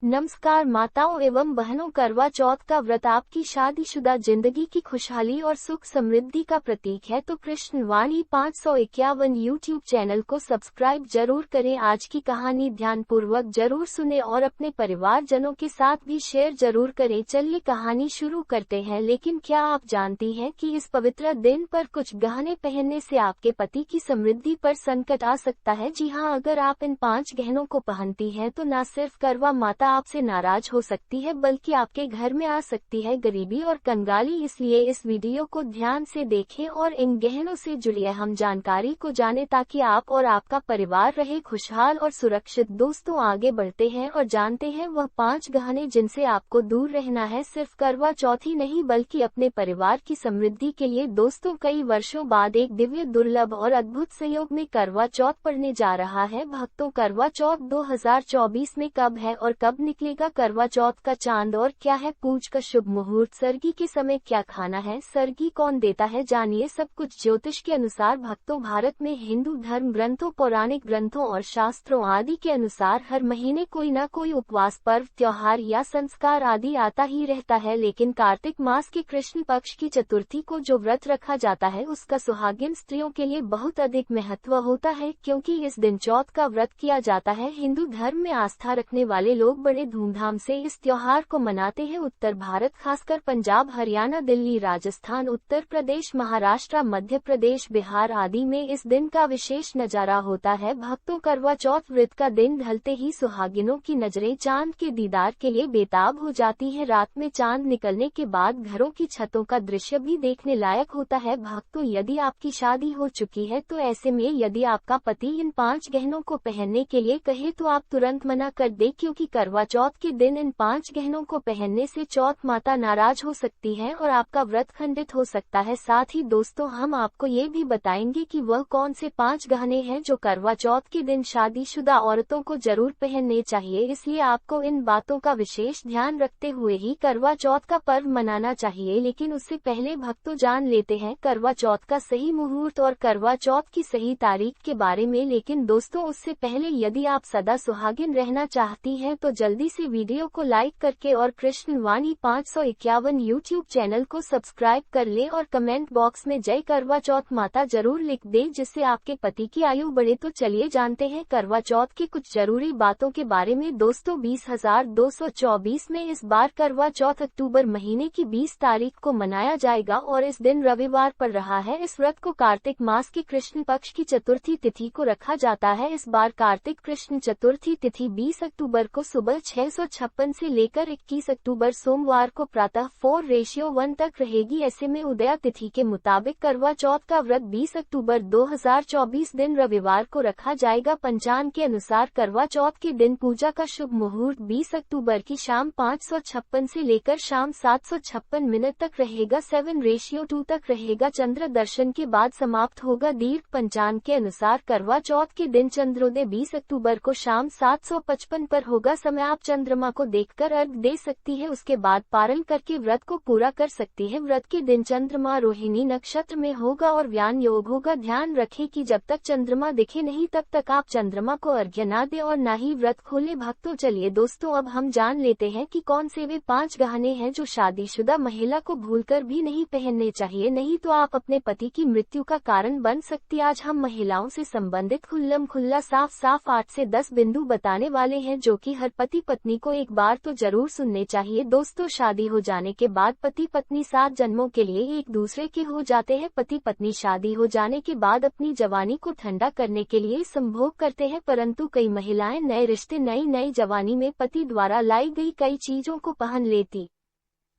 नमस्कार माताओं एवं बहनों, करवा चौथ का व्रत आपकी शादीशुदा जिंदगी की खुशहाली और सुख समृद्धि का प्रतीक है। तो कृष्णवाणी 551 यूट्यूब चैनल को सब्सक्राइब जरूर करें। आज की कहानी ध्यानपूर्वक जरूर सुने और अपने परिवारजनों के साथ भी शेयर जरूर करें। चलिए कहानी शुरू करते हैं। लेकिन क्या आप जानती हैं कि इस पवित्र दिन पर कुछ गहने पहनने से आपके पति की समृद्धि पर संकट आ सकता है। जी हाँ, अगर आप इन 5 गहनों को पहनती हैं तो न सिर्फ करवा माता आपसे नाराज हो सकती है, बल्कि आपके घर में आ सकती है गरीबी और कंगाली। इसलिए इस वीडियो को ध्यान से देखें और इन गहनों से जुड़ी अहम जानकारी को जानें, ताकि आप और आपका परिवार रहे खुशहाल और सुरक्षित। दोस्तों, आगे बढ़ते हैं और जानते हैं वह 5 गहने जिनसे आपको दूर रहना है, सिर्फ करवा चौथ ही नहीं बल्कि अपने परिवार की समृद्धि के लिए। दोस्तों, कई वर्षों बाद एक दिव्य, दुर्लभ और अद्भुत संयोग में करवा चौथ पड़ने जा रहा है। भक्तों, करवा चौथ 2024 में कब है और कब निकलेगा करवा चौथ का चांद, और क्या है पूज का शुभ मुहूर्त, सरगी के समय क्या खाना है, सरगी कौन देता है, जानिए सब कुछ ज्योतिष के अनुसार। भक्तों, भारत में हिंदू धर्म ग्रंथों, पौराणिक ग्रंथों और शास्त्रों आदि के अनुसार हर महीने कोई न कोई उपवास, पर्व, त्योहार या संस्कार आदि आता ही रहता है। लेकिन कार्तिक मास के कृष्ण पक्ष की चतुर्थी को जो व्रत रखा जाता है, उसका सुहागिन स्त्रियों के लिए बहुत अधिक महत्व होता है, क्योंकि इस दिन चौथ का व्रत किया जाता है। हिंदू धर्म में आस्था रखने वाले लोग बड़े धूमधाम से इस त्योहार को मनाते हैं। उत्तर भारत, खासकर पंजाब, हरियाणा, दिल्ली, राजस्थान, उत्तर प्रदेश, महाराष्ट्र, मध्य प्रदेश, बिहार आदि में इस दिन का विशेष नजारा होता है। भक्तों, करवा चौथ व्रत का दिन ढलते ही सुहागिनों की नजरें चांद के दीदार के लिए बेताब हो जाती है। रात में चांद निकलने के बाद घरों की छतों का दृश्य भी देखने लायक होता है। भक्तों, यदि आपकी शादी हो चुकी है तो ऐसे में यदि आपका पति इन 5 गहनों को पहनने के लिए कहे तो आप तुरंत मना कर दे, क्योंकि करवा चौथ के दिन इन 5 गहनों को पहनने से चौथ माता नाराज हो सकती है और आपका व्रत खंडित हो सकता है। साथ ही दोस्तों, हम आपको ये भी बताएंगे कि वह कौन से 5 गहने हैं जो करवा चौथ के दिन शादीशुदा औरतों को जरूर पहनने चाहिए। इसलिए आपको इन बातों का विशेष ध्यान रखते हुए ही करवा चौथ का पर्व मनाना चाहिए। लेकिन उससे पहले भक्तों, जान लेते हैं करवा चौथ का सही मुहूर्त और करवा चौथ की सही तारीख के बारे में। लेकिन दोस्तों, उससे पहले यदि आप सदा सुहागिन रहना चाहती हैं तो जल्दी से वीडियो को लाइक करके और कृष्णवाणी 551 यूट्यूब चैनल को सब्सक्राइब कर ले और कमेंट बॉक्स में जय करवा चौथ माता जरूर लिख दे, जिससे आपके पति की आयु बढ़े। तो चलिए जानते हैं करवा चौथ की कुछ जरूरी बातों के बारे में। दोस्तों, 20,224 में इस बार करवा चौथ अक्टूबर महीने की 20 तारीख को मनाया जाएगा और इस दिन रविवार पड़ रहा है। इस व्रत को कार्तिक मास के कृष्ण पक्ष की चतुर्थी तिथि को रखा जाता है। इस बार कार्तिक कृष्ण चतुर्थी तिथि 20 अक्टूबर को सुबह 656 से लेकर 21 अक्टूबर सोमवार को प्रातः 4:1 तक रहेगी। ऐसे में उदया तिथि के मुताबिक करवा चौथ का व्रत 20 अक्टूबर 2024 दिन रविवार को रखा जाएगा। पंचांग के अनुसार करवा चौथ के दिन पूजा का शुभ मुहूर्त 20 अक्टूबर की शाम 556 से लेकर शाम 756 तक रहेगा। 7:2 तक रहेगा। चंद्र दर्शन के बाद समाप्त होगा। दीर्घ पंचांग के अनुसार करवा चौथ के दिन चंद्रोदय 20 अक्टूबर को शाम 755 पर होगा। समय आप चंद्रमा को देखकर अर्घ दे सकती है, उसके बाद पारण करके व्रत को पूरा कर सकती है। व्रत के दिन चंद्रमा रोहिणी नक्षत्र में होगा और व्यान योग होगा। ध्यान रखें कि जब तक चंद्रमा दिखे नहीं तब तक आप चंद्रमा को अर्घ्य न दे और न ही व्रत खोले। भक्तों, चलिए दोस्तों, अब हम जान लेते हैं कि कौन से वे 5 गहने हैं जो शादीशुदा महिला को भूलकर भी नहीं पहनने चाहिए, नहीं तो आप अपने पति की मृत्यु का कारण बन सकती। आज हम महिलाओं से संबंधित खुल्लम खुल्ला साफ साफ 8 से 10 बिंदु बताने वाले हैं, जो कि हर पति पत्नी को एक बार तो जरूर सुनने चाहिए। दोस्तों, शादी हो जाने के बाद पति पत्नी 7 जन्मों के लिए एक दूसरे के हो जाते हैं। पति पत्नी शादी हो जाने के बाद अपनी जवानी को ठंडा करने के लिए संभोग करते हैं, परंतु कई महिलाएं नए रिश्ते, नई जवानी में पति द्वारा लाई गई कई चीजों को पहन लेती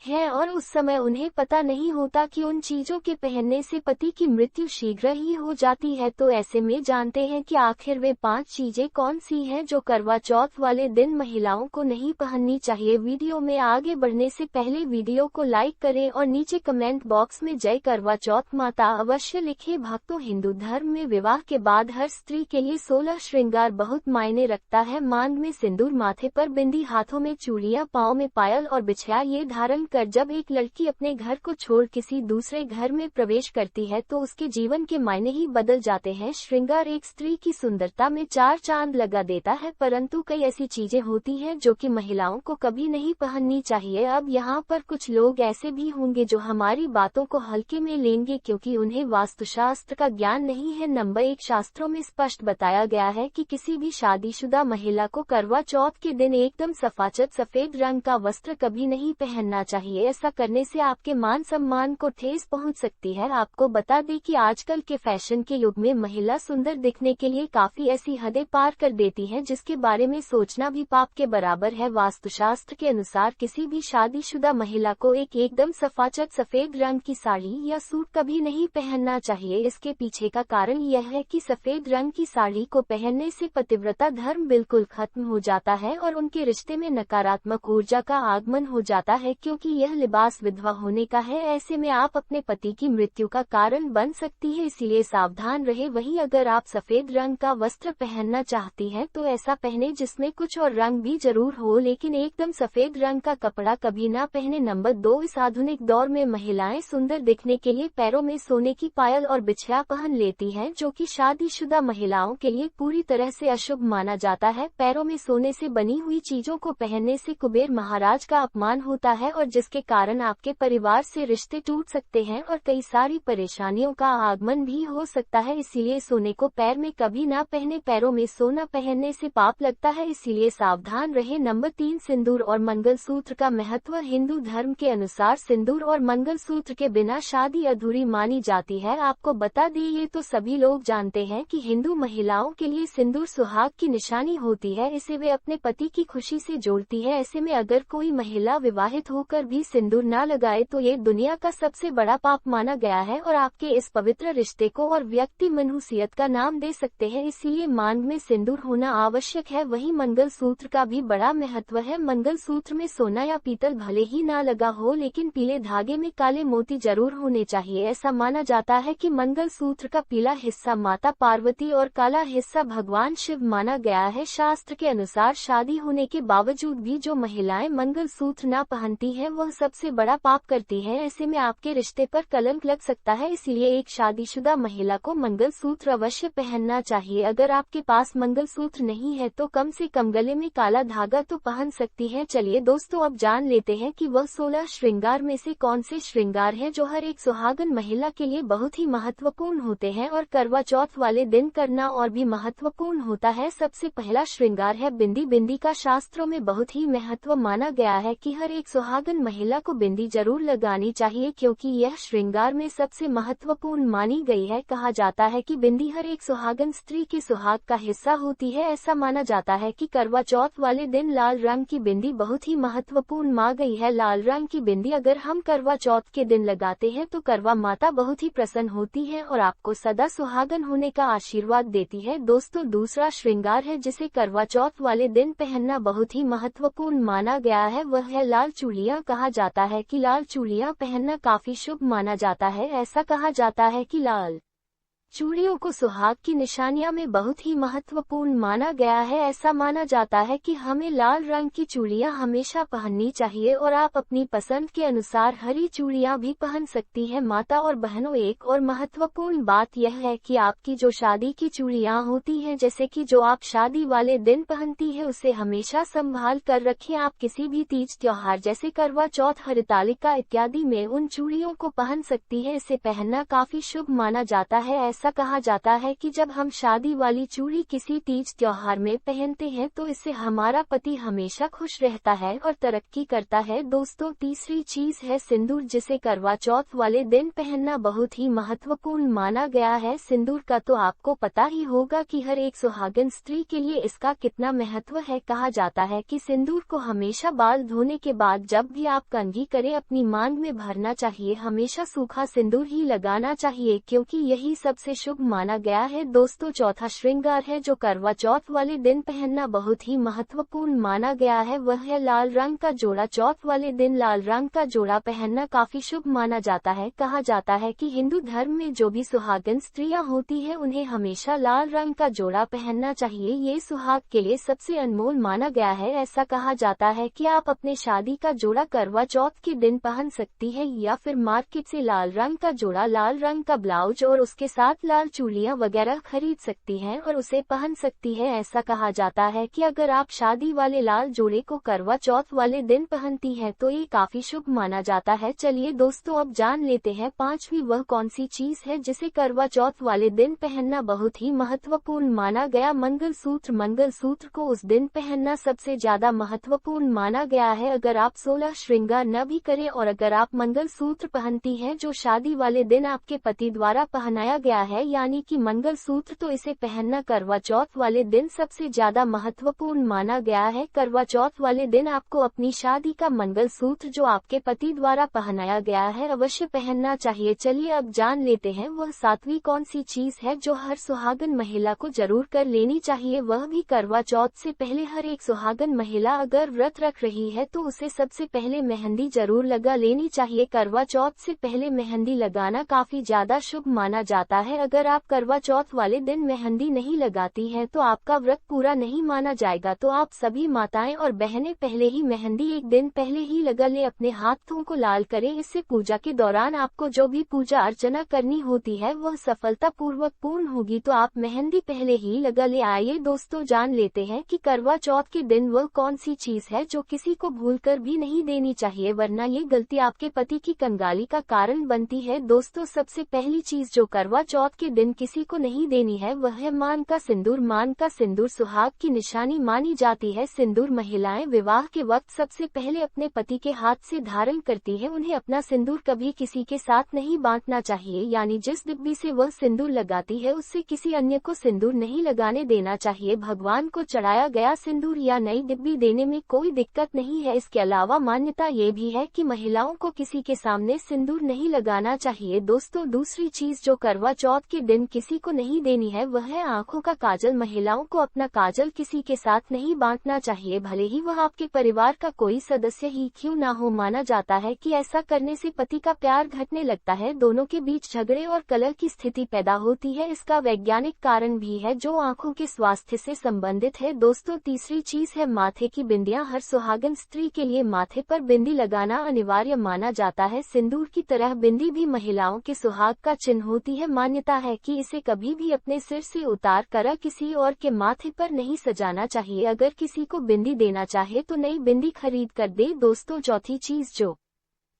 है और उस समय उन्हें पता नहीं होता कि उन चीजों के पहनने से पति की मृत्यु शीघ्र ही हो जाती है। तो ऐसे में जानते हैं कि आखिर वे 5 चीजें कौन सी हैं जो करवा चौथ वाले दिन महिलाओं को नहीं पहननी चाहिए। वीडियो में आगे बढ़ने से पहले वीडियो को लाइक करें और नीचे कमेंट बॉक्स में जय करवा चौथ माता अवश्य लिखें। भक्तों, हिंदू धर्म में विवाह के बाद हर स्त्री के लिए 16 श्रृंगार बहुत मायने रखता है। मांग में सिंदूर, माथे पर बिंदी, हाथों में चूड़ियां, पाँव में पायल और बिछिया ये धारण कर जब एक लड़की अपने घर को छोड़ किसी दूसरे घर में प्रवेश करती है तो उसके जीवन के मायने ही बदल जाते हैं। श्रृंगार एक स्त्री की सुंदरता में चार चांद लगा देता है, परंतु कई ऐसी चीजें होती हैं जो कि महिलाओं को कभी नहीं पहननी चाहिए। अब यहाँ पर कुछ लोग ऐसे भी होंगे जो हमारी बातों को हल्के में लेंगे क्योंकि उन्हें वास्तुशास्त्र का ज्ञान नहीं है। नंबर 1, शास्त्रों में स्पष्ट बताया गया है कि किसी भी शादीशुदा महिला को करवा चौथ के दिन एकदम सफाचट सफेद रंग का वस्त्र कभी नहीं पहनना चाहिए। ऐसा करने से आपके मान सम्मान को ठेस पहुंच सकती है। आपको बता दें कि आजकल के फैशन के युग में महिला सुंदर दिखने के लिए काफी ऐसी हदें पार कर देती है जिसके बारे में सोचना भी पाप के बराबर है। वास्तुशास्त्र के अनुसार किसी भी शादीशुदा महिला को एकदम सफाचट सफेद रंग की साड़ी या सूट कभी नहीं पहनना चाहिए। इसके पीछे का कारण यह है कि सफेद रंग की साड़ी को पहनने से पतिव्रता धर्म बिल्कुल खत्म हो जाता है और उनके रिश्ते में नकारात्मक ऊर्जा का आगमन हो जाता है, क्योंकि यह लिबास विधवा होने का है। ऐसे में आप अपने पति की मृत्यु का कारण बन सकती है, इसीलिए सावधान रहे। वहीं अगर आप सफेद रंग का वस्त्र पहनना चाहती हैं तो ऐसा पहने जिसमें कुछ और रंग भी जरूर हो, लेकिन एकदम सफेद रंग का कपड़ा कभी ना पहने। नंबर 2, इस आधुनिक दौर में महिलाएं सुंदर दिखने के लिए पैरों में सोने की पायल और बिछिया पहन लेती हैं, जो कि शादीशुदा महिलाओं के लिए पूरी तरह से अशुभ माना जाता है। पैरों में सोने से बनी हुई चीजों को पहनने से कुबेर महाराज का अपमान होता है और जिसके कारण आपके परिवार से रिश्ते टूट सकते हैं और कई सारी परेशानियों का आगमन भी हो सकता है। इसीलिए सोने को पैर में कभी ना पहने। पैरों में सोना पहनने से पाप लगता है, इसीलिए सावधान रहे। नंबर 3, सिंदूर और मंगलसूत्र का महत्व। हिंदू धर्म के अनुसार सिंदूर और मंगलसूत्र के बिना शादी अधूरी मानी जाती है। आपको बता दें, ये तो सभी लोग जानते हैं कि हिंदू महिलाओं के लिए सिंदूर सुहाग की निशानी होती है। इसे वे अपने पति की खुशी से जोड़ती है। ऐसे में अगर कोई महिला विवाहित होकर भी सिंदूर न लगाए तो ये दुनिया का सबसे बड़ा पाप माना गया है और आपके इस पवित्र रिश्ते को और व्यक्ति मनहूसियत का नाम दे सकते हैं। इसलिए मांग में सिंदूर होना आवश्यक है। वहीं मंगलसूत्र का भी बड़ा महत्व है। मंगलसूत्र में सोना या पीतल भले ही ना लगा हो, लेकिन पीले धागे में काले मोती जरूर होने चाहिए। ऐसा माना जाता है कि मंगलसूत्र का पीला हिस्सा माता पार्वती और काला हिस्सा भगवान शिव माना गया है। शास्त्र के अनुसार शादी होने के बावजूद भी जो महिलाएं मंगलसूत्र न पहनती हैं वह सबसे बड़ा पाप करती हैं। ऐसे में आपके रिश्ते पर कलंक लग सकता है, इसलिए एक शादीशुदा महिला को मंगलसूत्र अवश्य पहनना चाहिए। अगर आपके पास मंगलसूत्र नहीं है तो कम से कम गले में काला धागा तो पहन सकती है। चलिए दोस्तों, अब जान लेते हैं कि वह 16 श्रृंगार में से कौन से श्रृंगार हैं जो हर एक सुहागन महिला के लिए बहुत ही महत्वपूर्ण होते हैं और करवा चौथ वाले दिन करना और भी महत्वपूर्ण होता है। सबसे पहला श्रृंगार है बिंदी। बिंदी का शास्त्रों में बहुत ही महत्व माना गया है कि हर एक सुहागन महिला को बिंदी जरूर लगानी चाहिए, क्योंकि यह श्रृंगार में सबसे महत्वपूर्ण मानी गई है। कहा जाता है कि बिंदी हर एक सुहागन स्त्री के सुहाग का हिस्सा होती है। ऐसा माना जाता है कि करवा चौथ वाले दिन लाल रंग की बिंदी बहुत ही महत्वपूर्ण मानी गई है। लाल रंग की बिंदी अगर हम करवा चौथ के दिन लगाते हैं तो करवा माता बहुत ही प्रसन्न होती है और आपको सदा सुहागन होने का आशीर्वाद देती है। दोस्तों, दूसरा श्रृंगार है जिसे करवा चौथ वाले दिन पहनना बहुत ही महत्वपूर्ण माना गया है, वह है लाल चूड़ियां। कहा जाता है कि लाल चूड़ियां पहनना काफी शुभ माना जाता है। ऐसा कहा जाता है कि लाल चूड़ियों को सुहाग की निशानियां में बहुत ही महत्वपूर्ण माना गया है। ऐसा माना जाता है कि हमें लाल रंग की चूड़ियां हमेशा पहननी चाहिए और आप अपनी पसंद के अनुसार हरी चूड़ियां भी पहन सकती हैं। माता और बहनों, एक और महत्वपूर्ण बात यह है कि आपकी जो शादी की चूड़ियां होती हैं, जैसे कि जो आप शादी वाले दिन पहनती है, उसे हमेशा संभाल कर रखें। आप किसी भी तीज त्योहार जैसे करवा चौथ, हरितालिका इत्यादि में उन चूड़ियों को पहन सकती है। इसे पहनना काफी शुभ माना जाता है। ऐसा कहा जाता है कि जब हम शादी वाली चूड़ी किसी तीज त्योहार में पहनते हैं तो इससे हमारा पति हमेशा खुश रहता है और तरक्की करता है। दोस्तों, तीसरी चीज है सिंदूर, जिसे करवा चौथ वाले दिन पहनना बहुत ही महत्वपूर्ण माना गया है। सिंदूर का तो आपको पता ही होगा कि हर एक सुहागन स्त्री के लिए इसका कितना महत्व है। कहा जाता है कि सिंदूर को हमेशा बाल धोने के बाद जब भी आप कंघी करें अपनी मांग में भरना चाहिए। हमेशा सूखा सिंदूर ही लगाना चाहिए, क्योंकि यही सबसे सबसे शुभ माना गया है। दोस्तों, चौथा श्रृंगार है जो करवा चौथ वाले दिन पहनना बहुत ही महत्वपूर्ण माना गया है, वह है लाल रंग का जोड़ा। चौथ वाले दिन लाल रंग का जोड़ा पहनना काफी शुभ माना जाता है। कहा जाता है कि हिंदू धर्म में जो भी सुहागन स्त्रियां होती है उन्हें हमेशा लाल रंग का जोड़ा पहनना चाहिए। ये सुहाग के लिए सबसे अनमोल माना गया है। ऐसा कहा जाता है कि आप अपने शादी का जोड़ा करवा चौथ के दिन पहन सकती है या फिर मार्केट से लाल रंग का जोड़ा, लाल रंग का ब्लाउज और उसके साथ लाल चूड़ियां वगैरह खरीद सकती हैं और उसे पहन सकती है। ऐसा कहा जाता है कि अगर आप शादी वाले लाल जोड़े को करवा चौथ वाले दिन पहनती हैं तो ये काफी शुभ माना जाता है। चलिए दोस्तों, अब जान लेते हैं पांचवी वह कौन सी चीज है जिसे करवा चौथ वाले दिन पहनना बहुत ही महत्वपूर्ण माना गया। मंगलसूत्र। मंगलसूत्र को उस दिन पहनना सबसे ज्यादा महत्वपूर्ण माना गया है। अगर आप 16 श्रृंगार न भी करें और अगर आप मंगलसूत्र पहनती हैं जो शादी वाले दिन आपके पति द्वारा पहनाया गया है, यानी कि मंगलसूत्र, तो इसे पहनना करवा चौथ वाले दिन सबसे ज्यादा महत्वपूर्ण माना गया है। करवा चौथ वाले दिन आपको अपनी शादी का मंगलसूत्र जो आपके पति द्वारा पहनाया गया है अवश्य पहनना चाहिए। चलिए अब जान लेते हैं वह सातवीं कौन सी चीज है जो हर सुहागन महिला को जरूर कर लेनी चाहिए। वह भी करवा चौथ से पहले हर एक सुहागन महिला अगर व्रत रख रही है तो उसे सबसे पहले मेहंदी जरूर लगा लेनी चाहिए। करवा चौथ से पहले मेहंदी लगाना काफी ज्यादा शुभ माना जाता है। अगर आप करवा चौथ वाले दिन मेहंदी नहीं लगाती हैं तो आपका व्रत पूरा नहीं माना जाएगा। तो आप सभी माताएं और बहनें पहले ही मेहंदी एक दिन पहले ही लगा ले, अपने हाथों को लाल करें। इससे पूजा के दौरान आपको जो भी पूजा अर्चना करनी होती है वह सफलता पूर्वक पूर्ण होगी। तो आप मेहंदी पहले ही लगा ले। आइए दोस्तों, जान लेते हैं कि करवा चौथ के दिन वह कौन सी चीज है जो किसी को भूलकर भी नहीं देनी चाहिए, वरना ये गलती आपके पति की कंगाली का कारण बनती है। दोस्तों, सबसे पहली चीज जो करवा चौथ के दिन किसी को नहीं देनी है वह है मान का सिंदूर। मान का सिंदूर सुहाग की निशानी मानी जाती है। सिंदूर महिलाएं विवाह के वक्त सबसे पहले अपने पति के हाथ से धारण करती है। उन्हें अपना सिंदूर कभी किसी के साथ नहीं बांटना चाहिए, यानी जिस डिब्बी से वह सिंदूर लगाती है उससे किसी अन्य को सिंदूर नहीं लगाने देना चाहिए। भगवान को चढ़ाया गया सिंदूर या नई डिब्बी देने में कोई दिक्कत नहीं है। इसके अलावा मान्यता ये भी है कि महिलाओं को किसी के सामने सिंदूर नहीं लगाना चाहिए। दोस्तों, दूसरी चीज जो करवा चौथ के दिन किसी को नहीं देनी है वह है आंखों का काजल। महिलाओं को अपना काजल किसी के साथ नहीं बांटना चाहिए, भले ही वह आपके परिवार का कोई सदस्य ही क्यों ना हो। माना जाता है कि ऐसा करने से पति का प्यार घटने लगता है, दोनों के बीच झगड़े और कलह की स्थिति पैदा होती है। इसका वैज्ञानिक कारण भी है जो आंखों के स्वास्थ्य से संबंधित है। दोस्तों, तीसरी चीज है माथे की बिंदियां। हर सुहागन स्त्री के लिए माथे पर बिंदी लगाना अनिवार्य माना जाता है। सिंदूर की तरह बिंदी भी महिलाओं के सुहाग का चिन्ह होती है। मान्यता है कि इसे कभी भी अपने सिर से उतार कर किसी और के माथे पर नहीं सजाना चाहिए। अगर किसी को बिंदी देना चाहे तो नई बिंदी खरीद कर दे। दोस्तों, चौथी चीज जो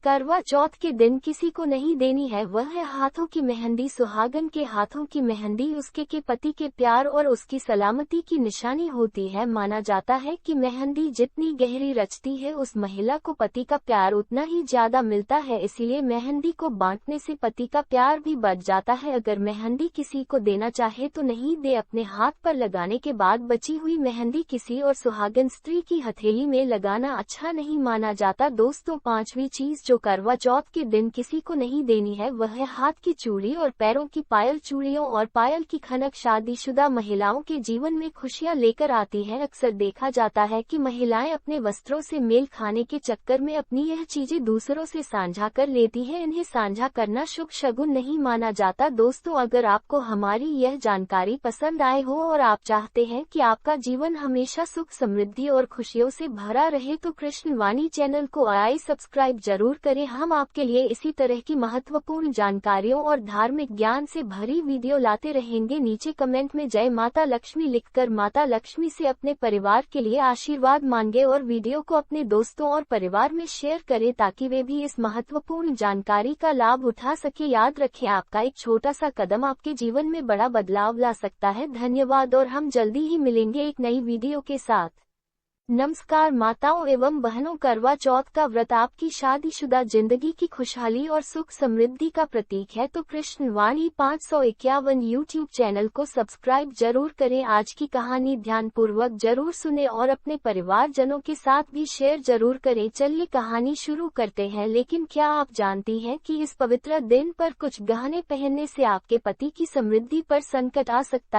करवा चौथ के दिन किसी को नहीं देनी है वह है हाथों की मेहंदी। सुहागन के हाथों की मेहंदी उसके के पति के प्यार और उसकी सलामती की निशानी होती है। माना जाता है कि मेहंदी जितनी गहरी रचती है उस महिला को पति का प्यार उतना ही ज्यादा मिलता है, इसलिए मेहंदी को बांटने से पति का प्यार भी बढ़ जाता है। अगर मेहंदी किसी को देना चाहे तो नहीं दे। अपने हाथ पर लगाने के बाद बची हुई मेहंदी किसी और सुहागन स्त्री की हथेली में लगाना अच्छा नहीं माना जाता। दोस्तों, पांचवी चीज जो करवा चौथ के दिन किसी को नहीं देनी है वह है हाथ की चूड़ी और पैरों की पायल। चूड़ियों और पायल की खनक शादीशुदा महिलाओं के जीवन में खुशियां लेकर आती है। अक्सर देखा जाता है कि महिलाएं अपने वस्त्रों से मेल खाने के चक्कर में अपनी यह चीजें दूसरों से साझा कर लेती हैं। इन्हें साझा करना शुभ शगुन नहीं माना जाता। दोस्तों, अगर आपको हमारी यह जानकारी पसंद आए हो और आप चाहते हैं कि आपका जीवन हमेशा सुख, समृद्धि और खुशियों से भरा रहे तो कृष्णवाणी चैनल को सब्सक्राइब जरूर करें। हम आपके लिए इसी तरह की महत्वपूर्ण जानकारियों और धार्मिक ज्ञान से भरी वीडियो लाते रहेंगे। नीचे कमेंट में जय माता लक्ष्मी लिखकर माता लक्ष्मी से अपने परिवार के लिए आशीर्वाद मांगे और वीडियो को अपने दोस्तों और परिवार में शेयर करें ताकि वे भी इस महत्वपूर्ण जानकारी का लाभ उठा सके। याद रखें, आपका एक छोटा सा कदम आपके जीवन में बड़ा बदलाव ला सकता है। धन्यवाद और हम जल्दी ही मिलेंगे एक नई वीडियो के साथ। नमस्कार माताओं एवं बहनों, करवा चौथ का व्रत आपकी शादीशुदा जिंदगी की खुशहाली और सुख समृद्धि का प्रतीक है। तो कृष्णवाणी 551 यूट्यूब चैनल को सब्सक्राइब जरूर करें। आज की कहानी ध्यानपूर्वक जरूर सुने और अपने परिवारजनों के साथ भी शेयर जरूर करें। चलिए कहानी शुरू करते हैं। लेकिन क्या आप जानती हैं कि इस पवित्र दिन पर कुछ गहने पहनने से आपके पति की समृद्धि पर संकट आ सकता